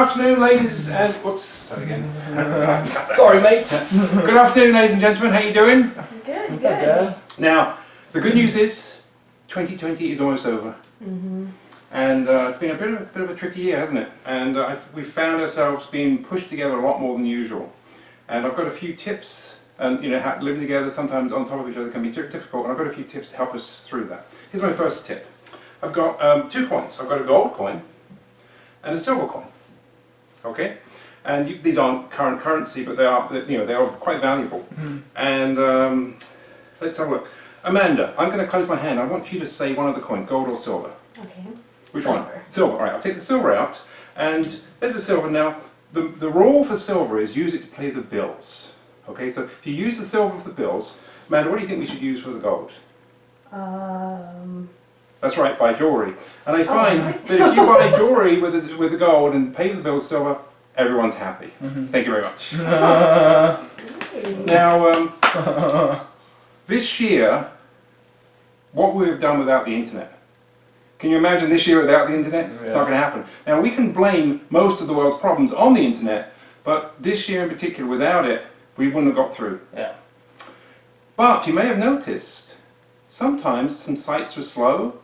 afternoon, ladies and... Whoops, sorry again. Sorry, mate. Good afternoon, ladies and gentlemen. How you doing? Good, What's up, Dad? Now, the good news is 2020 is almost over. And it's been a bit of a tricky year, hasn't it? And we've found ourselves being pushed together a lot more than usual. And I've got a few tips. And you know, living together sometimes on top of each other can be difficult. And I've got a few tips to help us through that. Here's my first tip. I've got 2 coins. I've got a gold coin and a silver coin. Okay, and these aren't current currency, but they are quite valuable. And let's have a look. Amanda, I'm going to close my hand. I want you to say one of the coins, gold or silver. Okay. Which Silver. one? Silver. All right, I'll take the silver out. And there's the silver. Now, the rule for silver is use it to pay the bills. Okay, so if you use the silver for the bills, Amanda, what do you think we should use for the gold? That's right, buy jewellery. And I find that if you buy jewellery with the gold and pay the bills silver, everyone's happy. Thank you very much. Now, this year, what we've done without the internet. Can you imagine this year without the internet? Yeah. It's not going to happen. Now, we can blame most of the world's problems on the internet, but this year in particular, without it, we wouldn't have got through. Yeah. But you may have noticed, sometimes some sites were slow,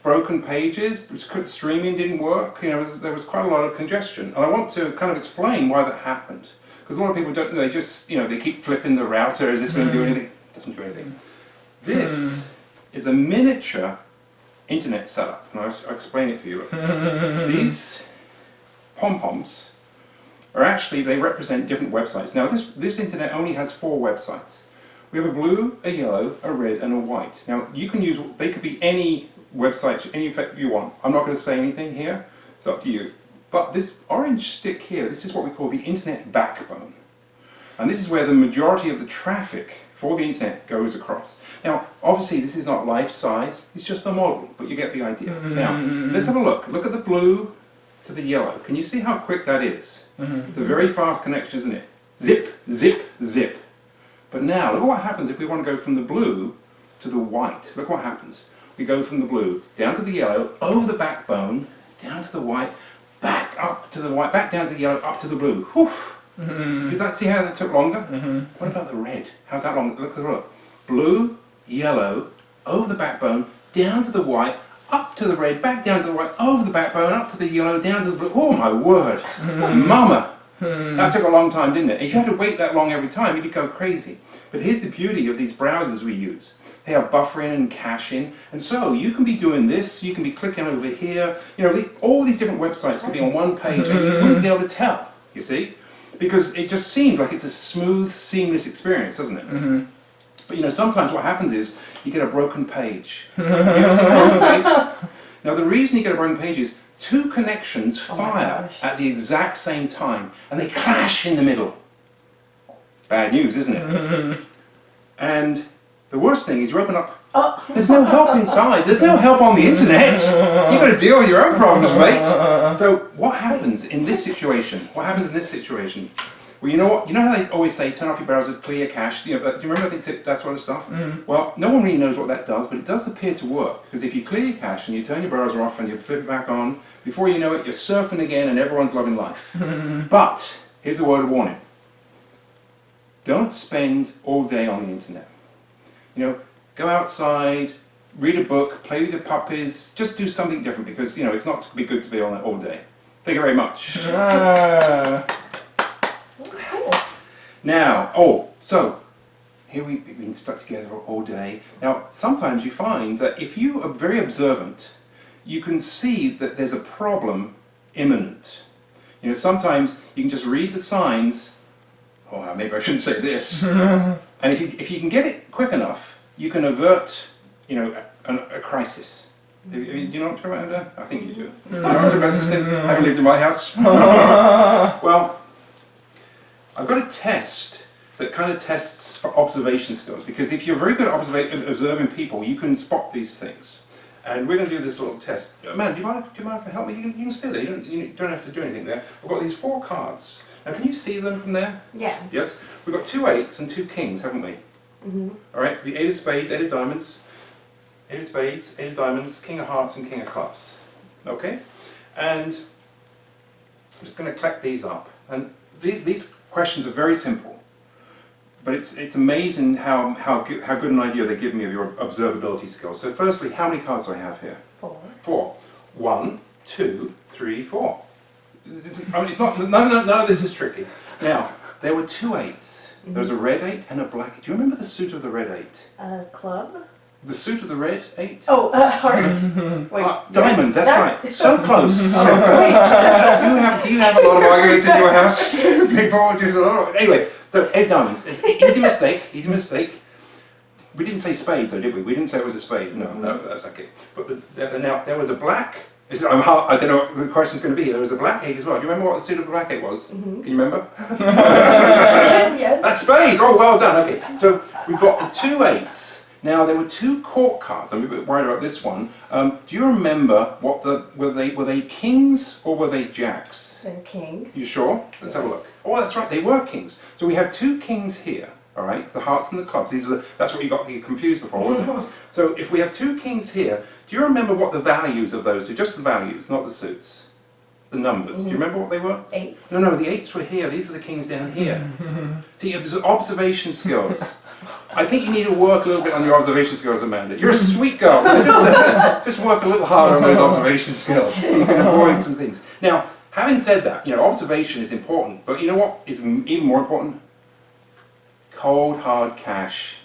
broken pages, streaming didn't work, you know, there was quite a lot of congestion. And I want to kind of explain why that happened. Because a lot of people don't, they just, you know, they keep flipping the router, is this going to do anything? It doesn't do anything. This is a miniature internet setup, and I'll explain it to you. These pom-poms are actually, they represent different websites. Now this internet only has 4 websites. We have a blue, a yellow, a red, and a white. Now you can use, they could be any websites, any effect you want. I'm not going to say anything here, it's up to you. But this orange stick here, this is what we call the internet backbone. And this is where the majority of the traffic for the internet goes across. Now, obviously this is not life-size, it's just a model, but you get the idea. Now, let's have a look. Look at the blue to the yellow. Can you see how quick that is? It's a very fast connection, isn't it? Zip, zip, zip. But now, look at what happens if we want to go from the blue to the white. Look what happens. We go from the blue down to the yellow, over the backbone, down to the white, back up to the white, back down to the yellow, up to the blue. Whew. Did that see how that took longer? What about the red? How's that long? Look. Blue, yellow, over the backbone, down to the white, up to the red, back down to the white, over the backbone, up to the yellow, down to the blue. Oh my word! Mama! That took a long time, didn't it? If you had to wait that long every time, you'd go crazy. But here's the beauty of these browsers we use. They have buffering and caching, and so you can be doing this, you can be clicking over here, you know, all these different websites could be on one page and you wouldn't be able to tell, you see? Because it just seems like it's a smooth, seamless experience, doesn't it? But you know, sometimes what happens is you get a broken page. You ever seen a broken page? Now the reason you get a broken page is 2 connections fire at the exact same time and they clash in the middle. Bad news, isn't it? And the worst thing is you open up, there's no help inside, there's no help on the internet. You've got to deal with your own problems, mate. So what happens in this situation? What happens in this situation? Well, you know what? You know how they always say, turn off your browser, clear cache? You know, do you remember that sort of stuff? Well, no one really knows what that does, but it does appear to work. Because if you clear your cache and you turn your browser off and you flip it back on, before you know it, you're surfing again and everyone's loving life. But, here's the word of warning. Don't spend all day on the internet. You know, go outside, read a book, play with your puppies, just do something different because, you know, it's not to be good to be on it all day. Thank you very much. Now, so, here we've been stuck together all day. Now, sometimes you find that if you are very observant, you can see that there's a problem imminent. You know, sometimes you can just read the signs, oh, maybe I shouldn't say this, and if you can get it quick enough, you can avert, you know, a crisis. Do you know what I'm talking about? I think you do. You know what I'm talking about, Justin? I haven't lived in my house. Well, I've got a test that kind of tests for observation skills, because if you're very good at observing people, you can spot these things. And we're going to do this little test. Man, do you mind if I help me? You can stay there. You don't have to do anything there. I've got these 4 cards. Now, can you see them from there? Yeah. Yes. We've got 2 8s and 2 kings, haven't we? All right. The 8 of spades, 8 of diamonds, 8 of spades, 8 of diamonds, king of hearts, and king of clubs. Okay. And I'm just going to collect these up. And these questions are very simple. But it's amazing how good an idea they give me of your observability skills. So firstly, how many cards do I have here? 4. 4. 1, 2, 3, 4. It's not, none of this is tricky. Now, there were 2 8s. There was a red 8 and a black 8. Do you remember the suit of the red 8? Club? The suit of the red 8? Oh, heart. Wait. Diamonds, that's right. So close. So close. Wait. Do you have a lot of arguments in your house? People do a lot of, anyway, so 8 diamonds. It's easy mistake. We didn't say spades though, did we? We didn't say it was a spade. No, that's okay. But now there was a black. I don't know what the question's going to be. There was a black 8 as well. Do you remember what the suit of the black 8 was? Can you remember? Yes. That's spades. Oh, well done. Okay, so we've got the 2 8s. Now there were 2 court cards. I'm a bit worried about this one. Do you remember what were they kings or were they jacks? They're kings. You sure? Let's have a look. Oh, that's right. They were kings. So we have 2 kings here. All right, the hearts and the clubs. That's what you confused before, wasn't it? So if we have 2 kings here, do you remember what the values of those 2? Just the values, not the suits. The numbers. Do you remember what they were? 8. No, the 8s were here. These are the kings down here. See, observation skills. I think you need to work a little bit on your observation skills, Amanda. You're a sweet girl. Just work a little harder on those observation skills. You can avoid some things. Now, having said that, observation is important, but you know what is even more important? Cold hard cash.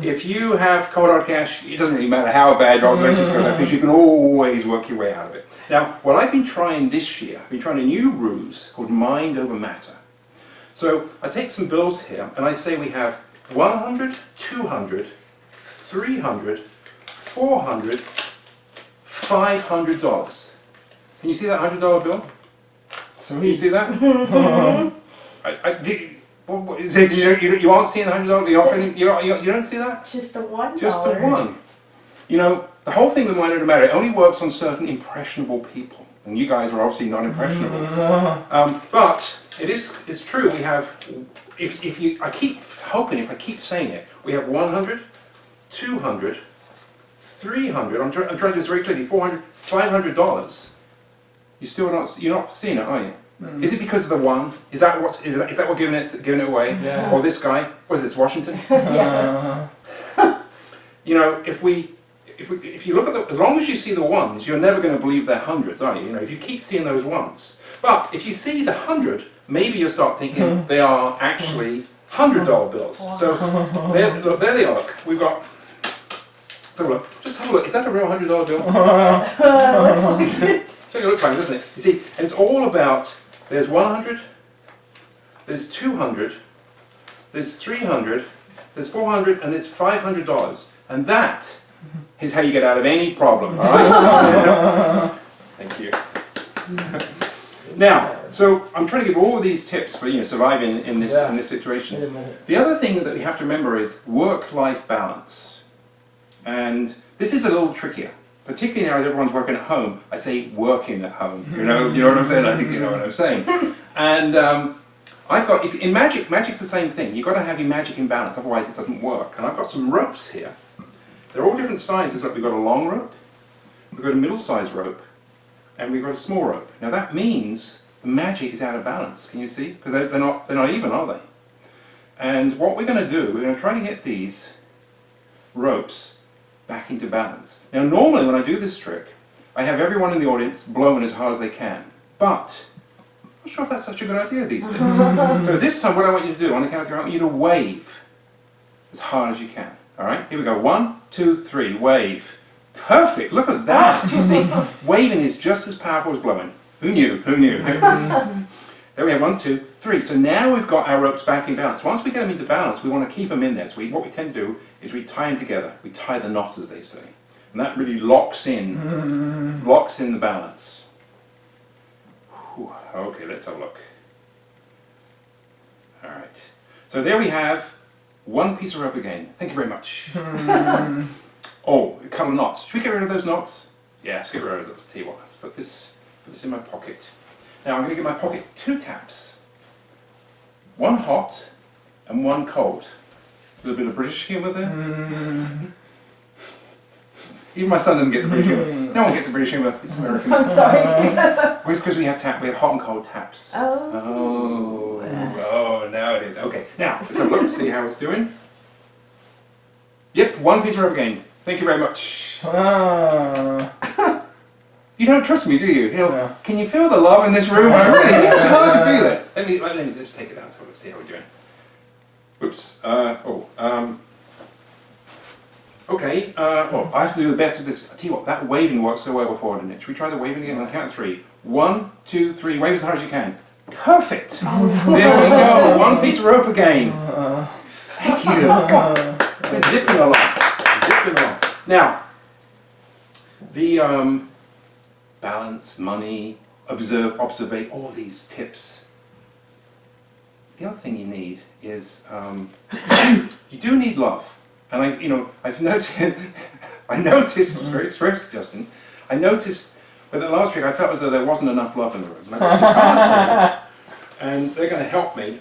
If you have cold hard cash, it doesn't really matter how bad your observation skills are, because you can always work your way out of it. Now, what I've been trying this year, I've been trying a new ruse called mind over matter. So I take some bills here, and I say we have 100, 200, 300, 400, $500. Can you see that $100 bill? Can you see that? You aren't seeing the $100? You don't see that? Just a $1. Just a 1. The whole thing with mind over matter, it only works on certain impressionable people. And you guys are obviously not impressionable. But it's true, we have, I keep hoping, if I keep saying it, we have 100, 200, 300, I'm trying to do this very clearly, $400, $500. You're not seeing it, are you? Is it because of the 1? Is that what giving it away? Yeah. Or this guy? What is this, Washington? Yeah. If you look at as long as you see the 1s, you're never going to believe they're hundreds, are you? If you keep seeing those 1s. But if you see the 100, maybe you'll start thinking they are actually $100 bills. So there they are. Look, we've got. Let's have a look. Just have a look. Is that a real $100 bill? Looks like it. So it looks like, doesn't it? You see, it's all about. There's 100. There's 200. There's 300. There's 400, and there's $500, and that is how you get out of any problem. All right? Thank you. Now, so I'm trying to give all of these tips for surviving in this situation. The other thing that we have to remember is work-life balance, and this is a little trickier, particularly now as everyone's working at home. I say working at home. You know what I'm saying? I think you know what I'm saying. And I've got in magic's the same thing. You've got to have your magic in balance, otherwise it doesn't work. And I've got some ropes here. They're all different sizes. Look, we've got a long rope, we've got a middle-sized rope, and we've got a small rope. Now that means the magic is out of balance. Can you see? Because they're not even, are they? And what we're going to do, we're going to try to get these ropes back into balance. Now normally when I do this trick, I have everyone in the audience blowing as hard as they can. But I'm not sure if that's such a good idea these days. So this time what I want you to do, on the count of 3, I want you to wave as hard as you can. Alright, here we go. 1, 2, 3, wave. Perfect, look at that. You see, waving is just as powerful as blowing. Who knew? Who knew? There we have 1, 2, 3. So now we've got our ropes back in balance. Once we get them into balance, we want to keep them in there. So what we tend to do is we tie them together. We tie the knot, as they say. And that really locks in the balance. Whew. Okay, let's have a look. Alright. So there we have one piece of rope again. Thank you very much. Oh, a couple of knots. Should we get rid of those knots? Yeah, let's get rid of those. Tell you what, let's put this in my pocket. Now I'm going to give my pocket 2 taps. One hot and one cold. A little bit of British humour there. Even my son doesn't get the British humour. No one gets the British humour. It's Americans. I'm sorry. Well, it's because we have hot and cold taps. Oh. Oh, now it is. Okay, now let's have a look, see how it's doing. Yep, one piece of rubber again. Thank you very much. You don't trust me, do you? No. Can you feel the love in this room? It's hard to feel it. Let me just take it out so let's see how we're doing. Whoops. Okay. Well, I have to do the best of this. I tell you what, that waving worked so well before, didn't it? Should we try the waving again on the count of 3? 1, 2, 3. Wave as hard as you can. Perfect. There we go. One piece of rope again. Thank you. We're zipping along. Zipping along. Now, the balance, money, observe, all these tips. The other thing you need is you do need love. And I've noticed. I noticed. Very swift, Justin. I noticed with the last trick. I felt as though there wasn't enough love in the room. And I got some cards here, and they're going to help me.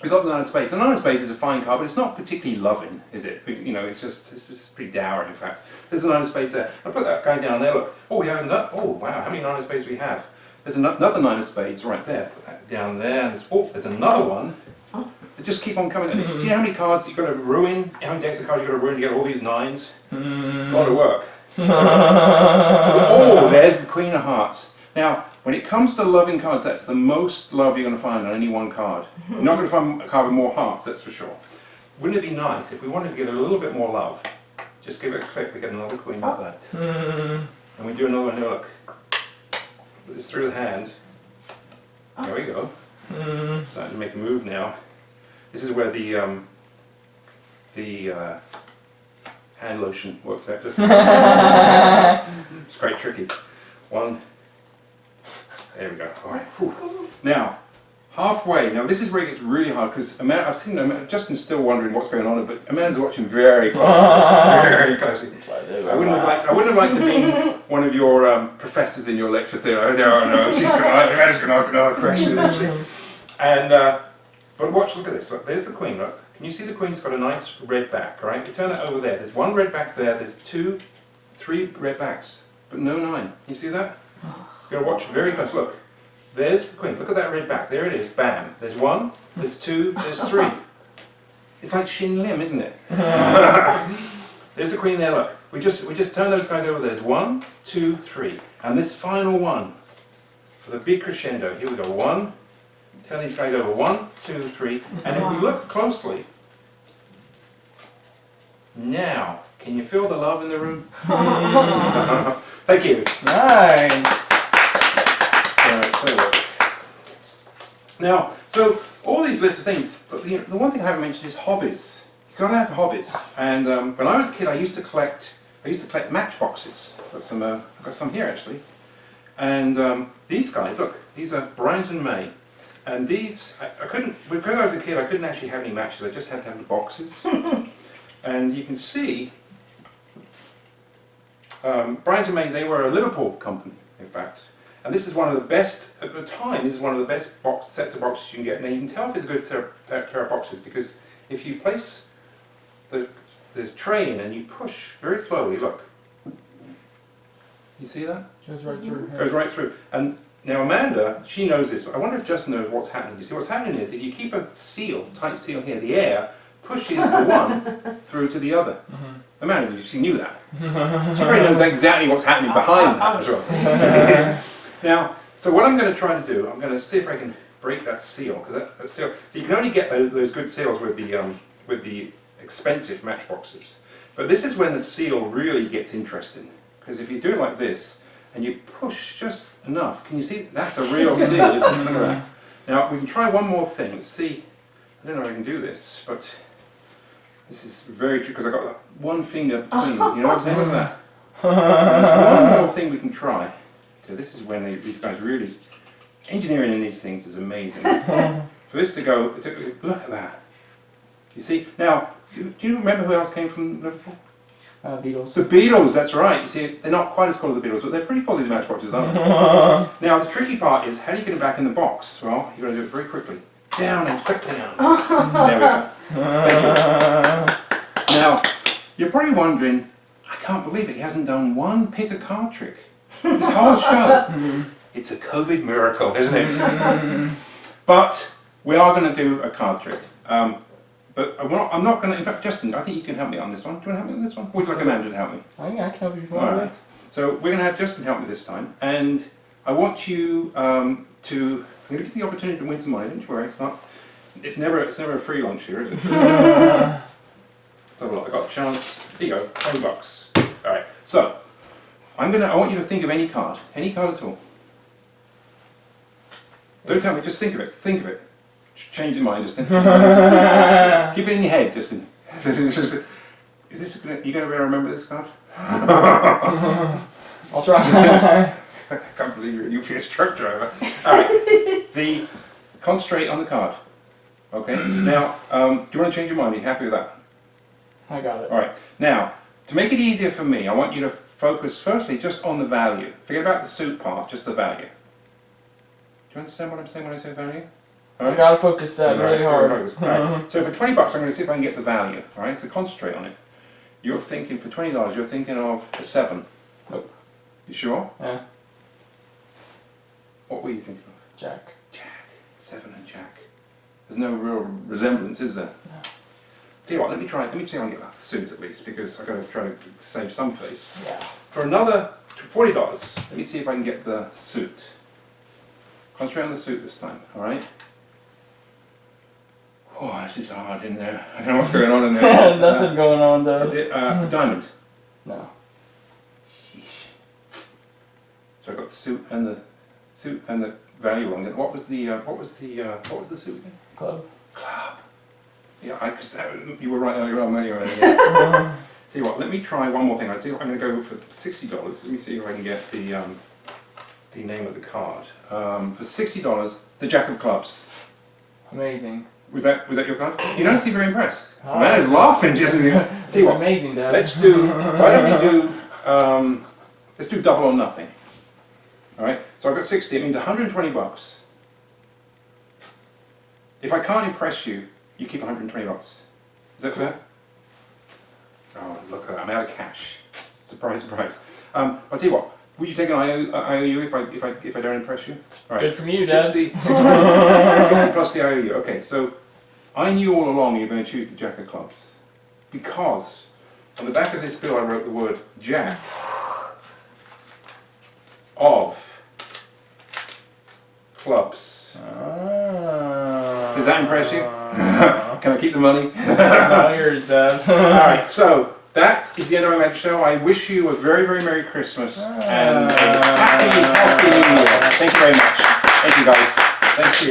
We got the Nine of Spades. The Nine of Spades is a fine card, but it's not particularly loving, is it? It's just pretty dour, in fact. There's the Nine of Spades there. I put that guy down there. Look. Oh, we have another. Oh, wow! How many Nine of Spades do we have? There's another Nine of Spades right there. Put that down there. There's another one. They just keep on coming. Do you know how many cards you've got to ruin? How many decks of cards you've got to ruin to get all these 9s? It's a lot of work. Oh, there's the Queen of Hearts. Now, when it comes to loving cards, that's the most love you're going to find on any one card. You're not going to find a card with more hearts, that's for sure. Wouldn't it be nice if we wanted to get a little bit more love? Just give it a click, we get another queen like that. And we do another one here, look. Put this through the hand. There we go. Starting to make a move now. This is where the hand lotion works out. Just it's quite tricky. One. There we go. All right. Now, halfway. Now this is where it gets really hard because I've seen Justin's still wondering what's going on, but Amanda's watching very closely. Very closely. I wouldn't have liked to be one of your professors in your lecture theatre. Oh no, Amanda's going to ask another question, isn't she? And but watch. Look at this. Look, there's the queen. Look. Can you see the queen's got a nice red back, right? You turn that over there. There's one red back there. There's 2, 3 red backs, but no 9. You see that? You've got to watch very close. Look. There's the queen. Look at that red back. There it is. Bam. There's 1. There's 2. There's 3. It's like Shin Lim, isn't it? There's the queen there. Look. We just turn those guys over. There's 1, 2, 3, and this final one for the big crescendo. Here we go. 1. Turn these guys over. 1, 2, 3. And if we look closely, now, can you feel the love in the room? Thank you. Nice. Now, so all these lists of things, but the one thing I haven't mentioned is hobbies. You've got to have hobbies. And when I was a kid, I used to collect matchboxes. I've got some here actually. And these guys, look, these are Bryant and May. And these, I couldn't, when I was a kid, I couldn't actually have any matches. I just had to have the boxes. And you can see, Bryant and May, they were a Liverpool company, in fact. And this is one of the best, at the time, this is one of the best sets of boxes you can get. Now you can tell if it's a good pair of boxes because if you place the tray in and you push very slowly, look. You see that? Goes right through. Goes right through. And now Amanda, she knows this, but I wonder if Justin knows what's happening. You see, what's happening is if you keep a tight seal here, the air pushes the one through to the other. Amanda, she knew that. She probably knows exactly what's happening behind that as well. Now, so what I'm going to try to do, I'm going to see if I can break that seal, because that seal. So you can only get those good seals with the expensive matchboxes. But this is when the seal really gets interesting, because if you do it like this and you push just enough, can you see? That's a real seal, isn't it? Look at that. Now we can try one more thing. Let's see. I don't know if I can do this, but this is very tricky because I've got one finger between. You know what I'm saying? Look at that. There's one more thing we can try. So this is when these guys really, engineering in these things is amazing. For this to go, look at that. You see, now, do you remember who else came from Liverpool? Beatles. The Beatles, that's right. You see, they're not quite as cool as the Beatles, but they're pretty cool, these matchboxes, aren't they? Now, the tricky part is, how do you get them back in the box? Well, you've got to do it very quickly. Down and quickly down. There we go. Thank you. Now, you're probably wondering, I can't believe it. He hasn't done one pick a card trick. This whole show. It's a COVID miracle, isn't it? But we are going to do a card trick. But I'm not going to, in fact, Justin, I think you can help me on this one. Do you want to help me on this one? Or would you like Amanda to help me? I think I can help you if you All want. right. So we're going to have Justin help me this time. And I want you to, I'm going to give you the opportunity to win some money. Don't you worry, it's never a free lunch here, is it? Let's have a look. I got a chance. Here you go, $20. All right. So I want you to think of any card at all. Don't tell me. Just think of it. Think of it. Change your mind, Justin. Keep it in your head, Justin. Is this you going to be able to remember this card? I'll try. I can't believe you're a UPS truck driver. All right. Concentrate on the card. Okay. Now, do you want to change your mind? Are you happy with that? I got it. All right. Now, to make it easier for me, I want you to focus firstly just on the value. Forget about the suit part, just the value. Do you understand what I'm saying when I say value? All right. I gotta focus that really hard. Focus. All right. So for $20, I'm going to see if I can get the value. All right. So concentrate on it. You're thinking for $20. You're thinking of a 7. Nope. You sure? Yeah. What were you thinking of? Jack. Jack. 7 and Jack. There's no real resemblance, is there? No. Tell you what, let me see if I can get that suit at least, because I've got to try to save some face. Yeah. For another $40, let me see if I can get the suit. Concentrate on the suit this time, alright? Oh, this is hard in there. I don't know what's going on in there. Nothing going on though. Is it a diamond? No. Sheesh. So I got the suit and the value wrong. What was the suit again? Club. Club. Yeah, because you were right earlier on anyway. Yeah. Tell you what, let me try one more thing. I'm going to go for $60. Let me see if I can get the name of the card. For $60, the Jack of Clubs. Amazing. Was that your card? You don't seem very impressed. Oh, Man is laughing just as It's amazing, Dad. Let's do. Why don't we do? Let's do double or nothing. All right. So I've got 60. It means $120. If I can't impress you, you keep $120. Is that fair? Oh, look at that! I'm out of cash. Surprise, surprise. I'll tell you what. Will you take an IOU if I don't impress you? All right. Good from you, Dad. 60 plus the IOU. Okay, so I knew all along you were going to choose the Jack of Clubs because on the back of this bill I wrote the word Jack of Clubs. Does that impress you? Can I keep the money? Not yours, Dad. Alright, so that is the end of my magic show. I wish you a very, very Merry Christmas and a happy New Year. Thank you very much. Thank you guys. Thank you.